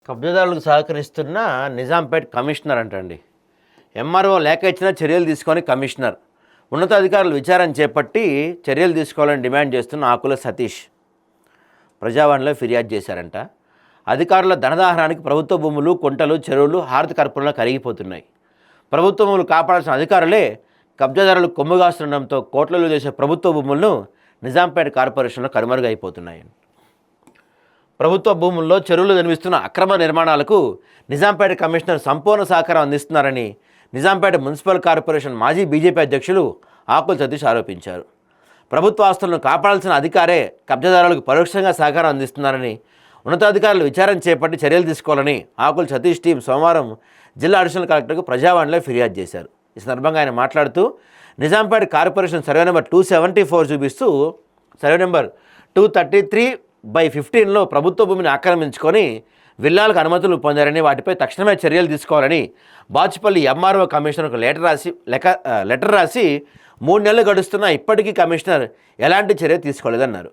కబ్జాదారులకు సహకరిస్తున్న నిజాంపేట్ కమిషనర్ అంటండి. ఎంఆర్ఓ లేఖ ఇచ్చిన చర్యలు తీసుకొని కమిషనర్ ఉన్నతాధికారులు విచారణ చేపట్టి చర్యలు తీసుకోవాలని డిమాండ్ చేస్తున్న ఆకుల సతీష్ ప్రజావాణిలో ఫిర్యాదు చేశారంట. అధికారుల ధనదాహనానికి ప్రభుత్వ భూములు, కుంటలు, చెరువులు హారతి కర్పూరంలో కరిగిపోతున్నాయి. ప్రభుత్వ భూములు కాపాడాల్సిన అధికారులే కబ్జాదారులు కొమ్ముగాస్తుండడంతో కోట్లలో చేసే ప్రభుత్వ భూములను నిజాంపేట కార్పొరేషన్లో కనుమరుగైపోతున్నాయి. ప్రభుత్వ భూముల్లో చెరువులు నిర్మిస్తున్న అక్రమ నిర్మాణాలకు నిజాంపేట కమిషనర్ సంపూర్ణ సహకారం అందిస్తున్నారని నిజాంపేట మున్సిపల్ కార్పొరేషన్ మాజీ బీజేపీ అధ్యక్షులు ఆకుల సతీష్ ఆరోపించారు. ప్రభుత్వ ఆస్తులను కాపాడాల్సిన అధికారే కబ్జాదారులకు పరోక్షంగా సహకారం అందిస్తున్నారని ఉన్నతాధికారులు విచారణ చేపట్టి చర్యలు తీసుకోవాలని ఆకుల సతీష్ టీం సోమవారం జిల్లా అడిషనల్ కలెక్టర్కు ప్రజావాణిలో ఫిర్యాదు చేశారు. ఈ సందర్భంగా ఆయన మాట్లాడుతూ నిజాంపేట కార్పొరేషన్ సర్వే నెంబర్ 274 చూపిస్తూ సర్వే నెంబర్ 233/15లో ప్రభుత్వ భూమిని ఆక్రమించుకొని విల్లాలకు అనుమతులు పొందారని, వాటిపై తక్షణమే చర్యలు తీసుకోవాలని బాచుపల్లి ఎంఆర్ఓ కమిషనర్కు లెటర్ రాసి 3 నెలలు గడుస్తున్నా ఇప్పటికీ కమిషనర్ ఎలాంటి చర్య తీసుకోలేదన్నారు.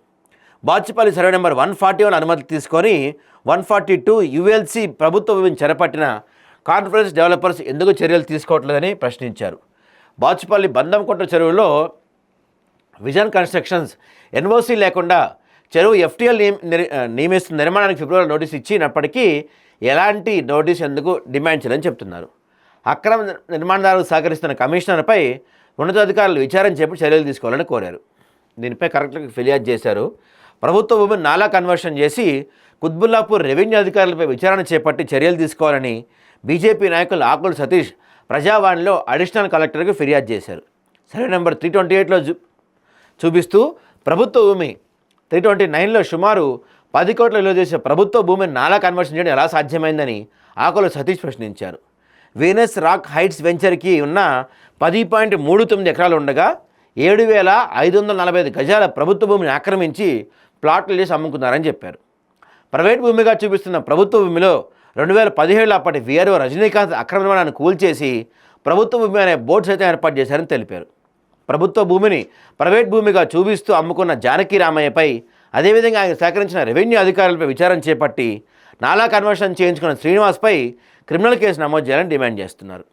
బాచుపల్లి సర్వే నెంబర్ 141 అనుమతి తీసుకొని 142 యుఎల్సి ప్రభుత్వ భూమిని చేపట్టిన కాన్ఫరెన్స్ డెవలపర్స్ ఎందుకు చర్యలు తీసుకోవట్లేదని ప్రశ్నించారు. బాచుపల్లి బందంకొంట చెరువులో విజన్ కన్స్ట్రక్షన్స్ ఎన్ఓసి లేకుండా చెరువు ఎఫ్టీఎల్ నియమిస్తున్న నిర్మాణానికి ఫిబ్రవరి నోటీస్ ఇచ్చినప్పటికీ ఎలాంటి నోటీస్ ఎందుకు డిమాండ్ చేయాలని చెప్తున్నారు. అక్రమ నిర్మాణదారులకు సహకరిస్తున్న కమిషనర్పై ఉన్నతాధికారులు విచారణ చేపట్టి చర్యలు తీసుకోవాలని కోరారు. దీనిపై కలెక్టర్కి ఫిర్యాదు చేశారు. ప్రభుత్వ భూమిని నాలా కన్వర్షన్ చేసి కుత్బుల్లాపూర్ రెవెన్యూ అధికారులపై విచారణ చేపట్టి చర్యలు తీసుకోవాలని బీజేపీ నాయకులు ఆకుల సతీష్ ప్రజావాణిలో అడిషనల్ కలెక్టర్కి ఫిర్యాదు చేశారు. సర్వే నెంబర్ 328లో చూపిస్తూ ప్రభుత్వ భూమి 329లో సుమారు 10 కోట్ల విలువ చేసే ప్రభుత్వ భూమిని నాలా కన్వర్షన్ చేయడం ఎలా సాధ్యమైందని ఆకుల సతీష్ ప్రశ్నించారు. వీనస్ రాక్ హైట్స్ వెంచర్కి ఉన్న 10.39 ఎకరాలు ఉండగా 7,545 గజాల ప్రభుత్వ భూమిని ఆక్రమించి ప్లాట్లు చేసి అమ్ముకున్నారని చెప్పారు. ప్రైవేట్ భూమిగా చూపిస్తున్న ప్రభుత్వ భూమిలో 2017 అప్పటి వీఆర్ఓ రజనీకాంత్ అక్రమ నిర్మాణాన్ని కూల్చేసి ప్రభుత్వ భూమి అనే బోర్డు సైతం ఏర్పాటు చేశారని తెలిపారు. ప్రభుత్వ భూమిని ప్రైవేట్ భూమిగా చూపిస్తూ అమ్ముకున్న జానకి రామయ్యపై, అదేవిధంగా ఆయన సేకరించిన రెవెన్యూ అధికారులపై విచారణ చేపట్టి నాలా కన్వర్షన్ చేయించుకున్న శ్రీనివాస్పై క్రిమినల్ కేసు నమోదు చేయాలని డిమాండ్ చేస్తున్నారు.